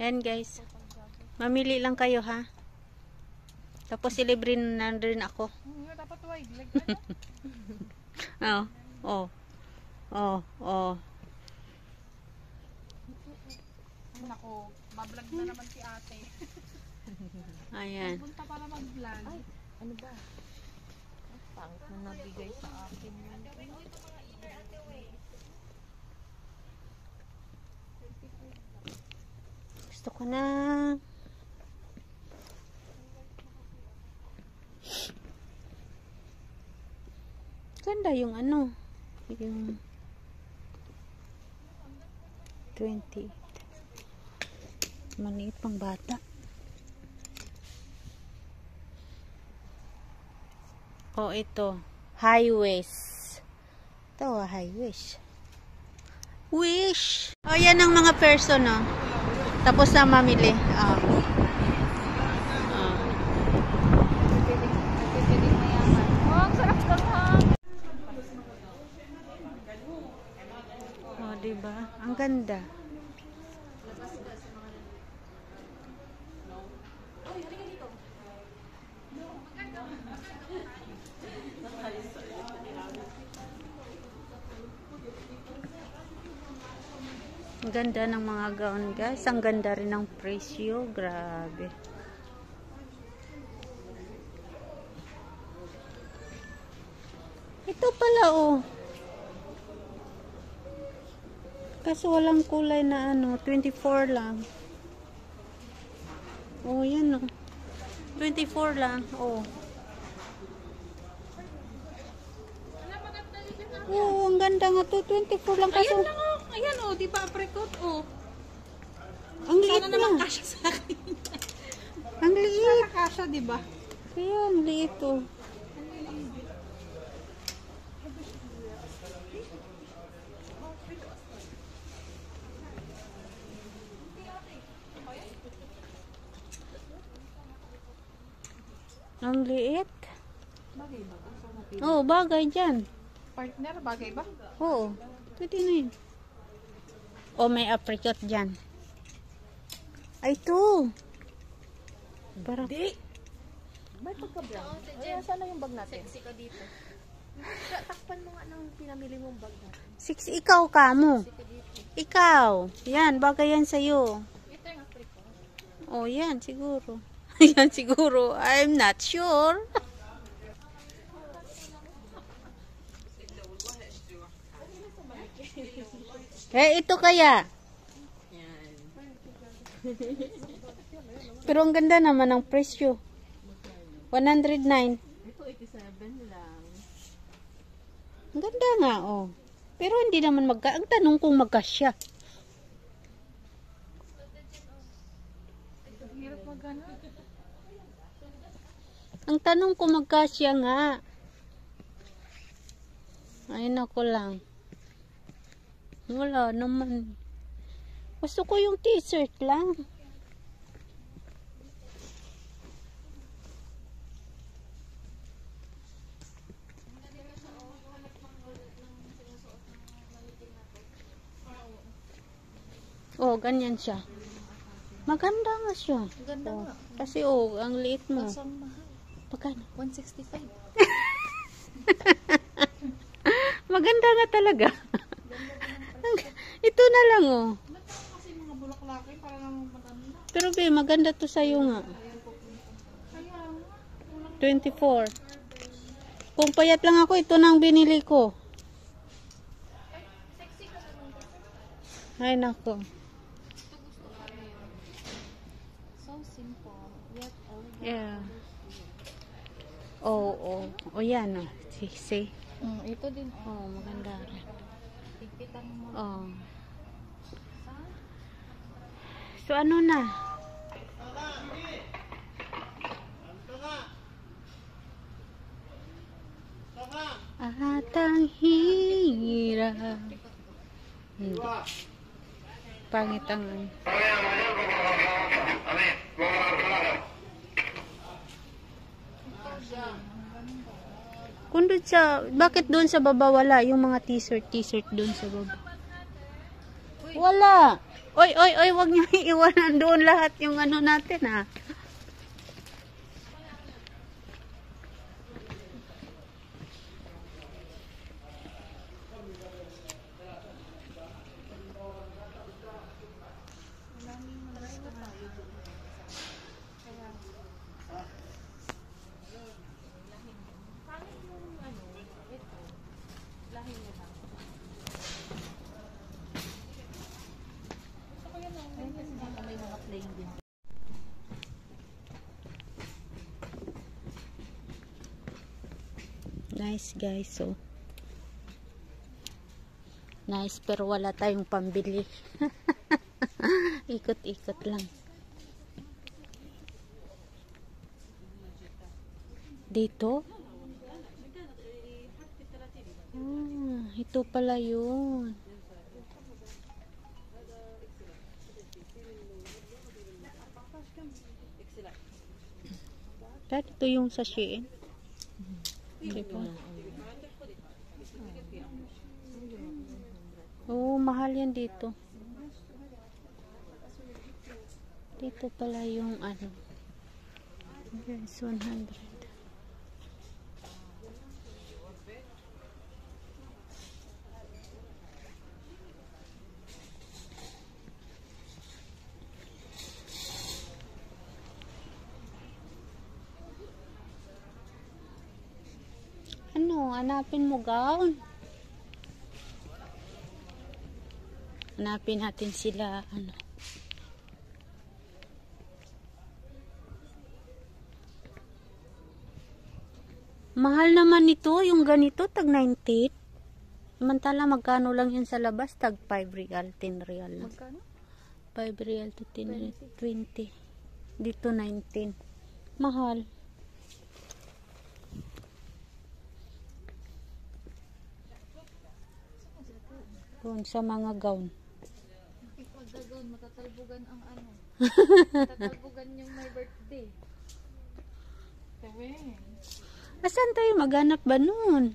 Ayan guys. Mamili lang kayo ha. Tapos ilibre na rin ako. Dapat wide leg. Oh. Oh. Oh. Oh. Nako, mablog na naman si ate. Ayan. Punta para mag-vlog. Ay, ano ba? Pangit na nabigay sa akin. Gusto ko na. Ganda yung ano. Yung 20. Maliit pang bata. Oh, ito. High waist. Ito, high waist. Wish! Oh, yan ang mga person, no? Tapos na mamili. Oh. Napipiling mayaman. Oh, ang sarap lang ha. Oh, diba? Ang ganda. Ang ganda ng mga gown guys. Ang ganda rin ng presyo. Grabe. Ito pala oh. Kaso walang kulay na ano. 24 lang. Oh yan oh. 24 lang. Oh. Oo, ang ganda nga to. 24 lang kaso. Ayan lang oh. Ayan oh, di ba apricot oh. Ang liit Sana naman na. kasya sa akin. Ang liit. Sana kasya, di ba? Kaya ang liit oh. Ang liit. Bagay ba? Oh, bagay dyan. Partner, bagay ba? Oo. Pwede na yun. Oh, may apricot dyan. Ay, ito. Para. Di. May pagka-brown. Ay, sana yung bag natin? Sexy ka dito. Takpan mo nga ng pinamili mong bag natin. Ikaw ka mo. Ikaw. Yan, bagay yan sa'yo. Ito yung apricot. Oh, yan, siguro. Yan, siguro. I'm not sure. Eh, ito kaya. Pero ang ganda naman ng presyo. 109. Ito, 87 lang. Ang ganda nga, oh. Pero hindi naman ang tanong kung magkasya. Hirap magana. Ang tanong kung magkasya nga. Ayun ako lang. Wala naman. Gusto ko yung t-shirt lang. Oh, ganyan siya. Maganda nga siya. Ganda Oh, nga. kasi oh, ang liit mo. Kaso ang mahal. Pagkano? 165. Maganda nga talaga. Ito na lang oh. Kasi mga bulaklaki para naman maganda. Pero be, maganda to sa'yo nga. 24. Kung payat lang ako, ito na ang binili ko. Ay nako. So simple. Yet all. Yeah. Oh, oh. Oh, yan oh. See? Ito din. Oh, maganda rin. Tigpitan mo. Oh. So, ano na? At ang hirap. Hindi. Pangit ang kung doon sa, bakit doon sa baba wala? Yung mga t-shirt doon sa baba. Wala. Oy, oy, oy, wag niyo iiwanan doon lahat yung ano natin, ha. May mga plain din. Nice, guys, so. Nice, pero wala tayong pambili. Ikot-ikot lang. Dito? Ito pala yun. Dad, ito yung sa Shein. Diba? Oo, mahal yan dito. Dito pala yung ano. Yes, 100. Ano, hanapin mo gown? Hanapin natin sila, ano. Mahal naman ito, yung ganito, tag 90. Samantala, magkano lang yun sa labas? Tag 5 real, 10 real lang. Magkano? 5 real to 10 real, 20. Dito 19. Mahal. Doon sa mga gown. Pagdagawn, matatalbugan ang ano. Matatalbugan yung my birthday. Tawin. Asan tayo maghanap ba nun?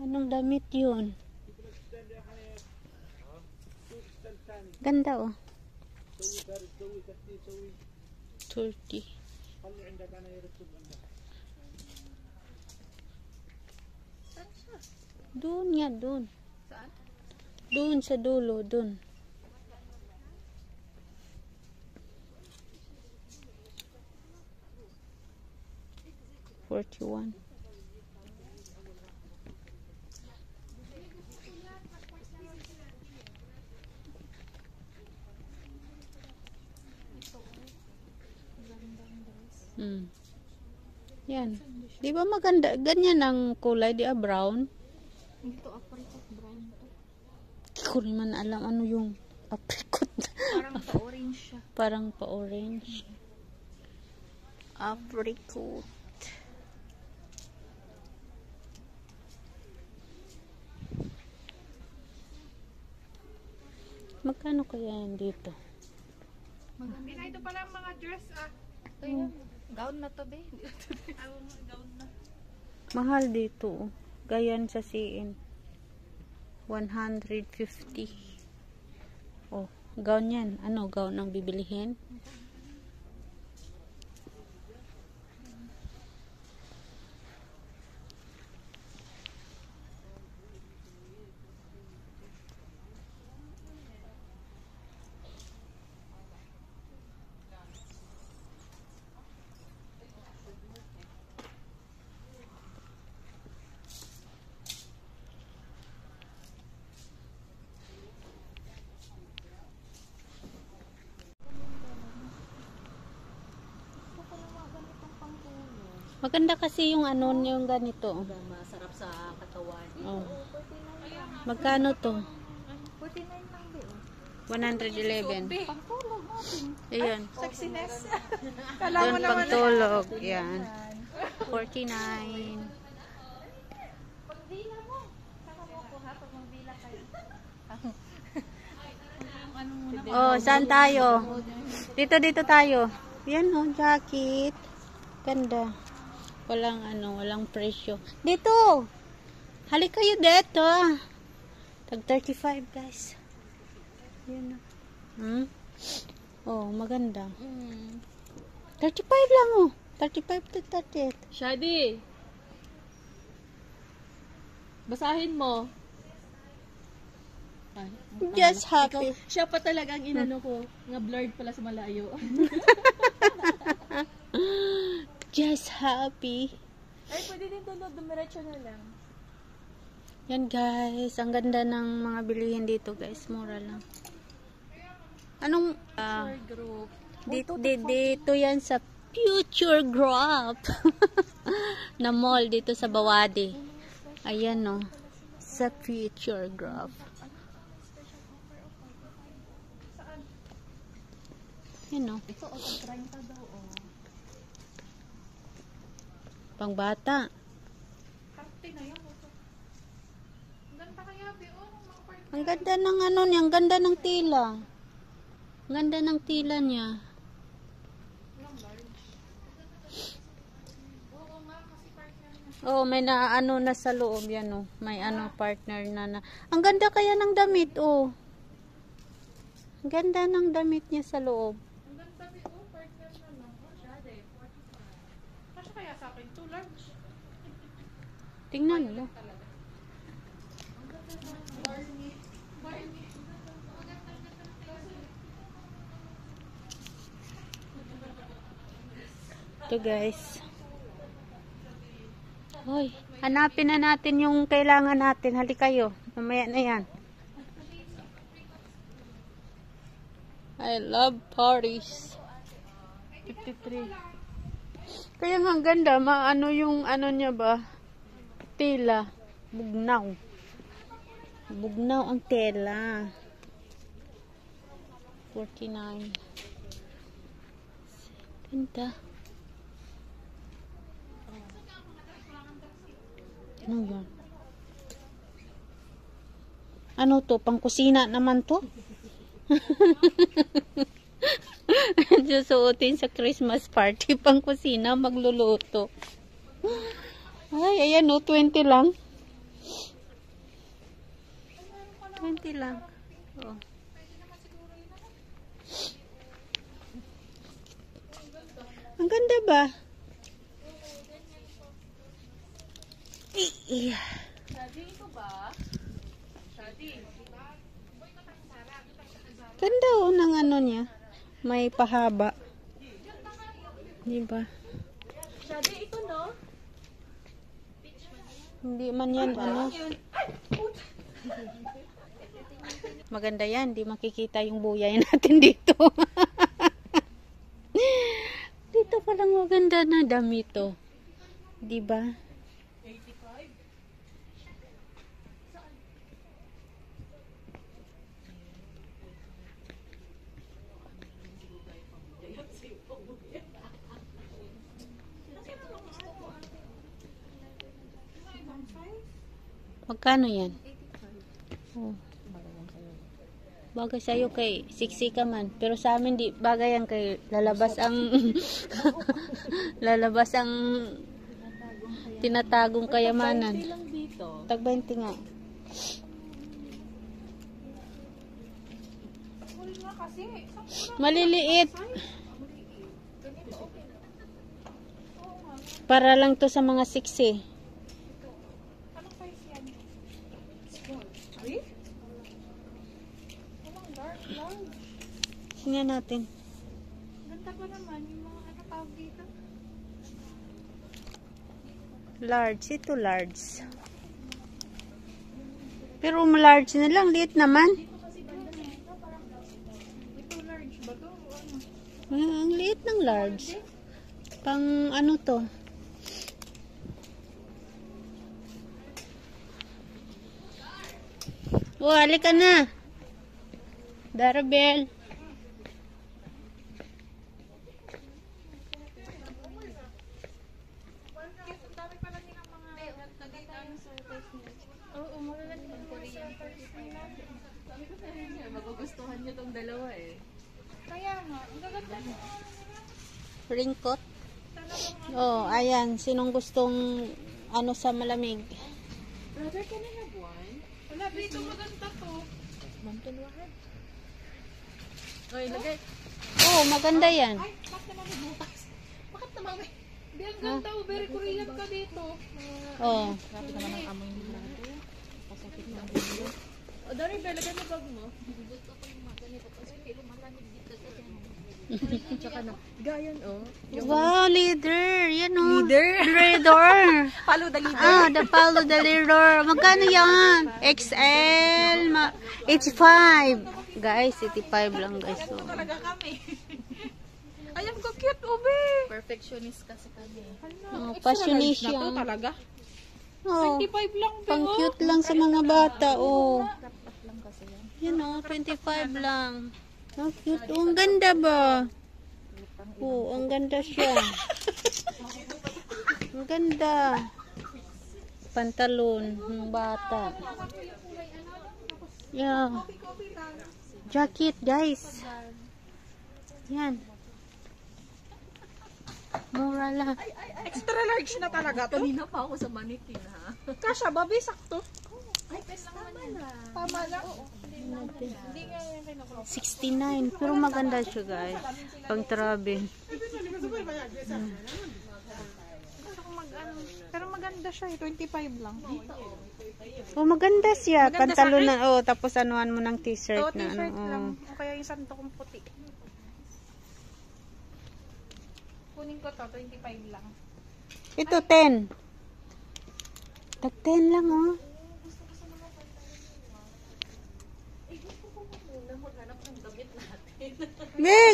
Anong damit yun? Ganda, oh. 30. Doon nga, doon. Saan? Doon sa dulo, doon. $41. Yan. Di ba maganda? Ganyan ang kulay, di ba? Brown. Ito, apricot brown to. Hindi ko rin man alam ano yung apricot. Parang pa-orange siya. Parang pa-orange. Apricot. Magkano kaya yan dito? Maganda. Ito pala ang mga dress, ah. Ito yun. Gown na to, be. Gown na. Mahal dito. Gayan sa Shein. 150. Oh, gown yan. Ano gown ang bibilihin? Maganda kasi yung ano yung ganito. Masarap sa katawan. Oh. Magkano to? 49 lang, be. 111. Pangtulog natin. Ayan. Sexiness. Doon pagtulog. Yan. 49. Pagdila mo. Saka mo ko, ha? Pag magbila kayo. Ano muna? Oh, saan tayo? Dito tayo. Yan, oh, jacket. Ganda. Walang ano, walang presyo. Dito! Halik kayo dito. Tag 35 guys. Yan na. Oh, maganda. 35 lang oh. 35 to 38. Shadi! Basahin mo. Ay, Just happy. Siya pa talaga ang inano ko. Nga blurred pala sa malayo. Just happy. Ay, pwede din doon. Dumiretso na lang. Yan guys, ang ganda ng mga bilihin dito guys, mura lang. Anong Group. dito yan sa Future Group na mall dito sa Bawadi. Ayan no, sa Future Group. Yan no. Ito, 30 daw. Pangbata. Ang ganda ng ano niya, ang ganda ng tila. Ang ganda ng tila niya. Oh, may na ano na sa loob yan oh. May ano partner na. Ang ganda kaya ng damit oh. Ang ganda ng damit niya sa loob. Ang ganda oh, partner na lang. Kasi kaya sa akin, 2 large. Tingnan mo. Ito guys. Hoy, hanapin na natin yung kailangan natin. Hali kayo. Mamaya na yan. I love Paris. 53. Kaya nga ang ganda. Maano yung ano niya ba? Tela. Bugnaw. Bugnaw ang tela. 49. Ganda. Ano yan? Ano to? Pangkusina naman to? Susuotin sa Christmas party. Pangkusina, magluluto. Ay, ayan o. 20 lang. 20 lang. Oh. Ang ganda ba? Shadi, ito ba? Shadi. Ganda oh ng ano niya. May pahaba. Diba? Shadi, ito no? Hindi man yan ano. Maganda yan. Di makikita yung buyay natin dito. Dito palang maganda na damit oh. Diba? Magkano yan? Oh. Bagay sa'yo kay siksi ka man. Pero sa amin di bagay yan kay lalabas ang lalabas ang tinatagong kayamanan. Tag 20 nga. Maliliit. Para lang to sa mga siksi. Tingnan natin. Ganda pa naman yung mga ano tawag dito. Large. Ito large. Pero large na lang. Liit naman. Ito large ba to? Ang liit ng large. Pang ano to? Oh, halika na. Darabel. Oo, mura lang yung Korean. Magugustuhan niyo tong dalawa eh. Kaya nga, ang gaganda. Ringkot. Oh, ayan. Sinong gustong ano sa malamig? Brother, can I have one? Wala, Dito maganda to. Mountain wahad. Oy, lagay. Oh, maganda yan. Ay, bakit naman may butas? Bakit naman may... Di, ang ganda. Very Korean ka dito. Oh. Grabe naman ang amoy nila. Pasakit na ang ulo. O, Dari, lagay mo bag mo. Gusto ko yung mga ganito kasi kilo malamig dito sa dyan. Tsaka na, gayan oh. Wow, leader. Yan oh. Leader? Leader. Follow the leader. Ah, the follow the leader. Magkano yan? XL. 85. Guys, 85 lang guys. Oh. Talaga kami. Ayan ko cute, Ube. Perfectionist kasi kami. Oh, fashionista. Na to talaga. Oh, 25 lang, pang cute lang sa mga bata. Oh. Dapat lang kasi yan. Yan oh, 25 lang. Oh, cute. Oh, ang ganda ba? Oh, ang ganda siya. Ang ganda. Pantalon ng bata. Yeah. Jacket, guys. Yan. Mura lang. Extra large na talaga to. Kanina pa ako sa manikin ha. Kasha, babi, sakto. Ay, pes lang naman. Tama lang. Hindi nga yan kinukuha. 69. Pero maganda siya, guys. Pang travel. Gusto ko mag-ano. Pero maganda siya eh. 25 lang. Oh, maganda siya. Maganda sa Pantalon na. Oh, tapos anuan mo ng t-shirt So, na. t-shirt Ano, lang. oh. O kaya yung santo kong puti. Kunin ko to, 25 lang. Ito, 10. Tag 10 lang, oh.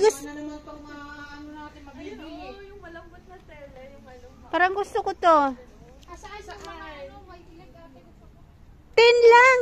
Gusto. Ano naman pang ano natin mabibili? Yung malambot na tela, yung malambot. Parang gusto ko to. Saan? 10 lang.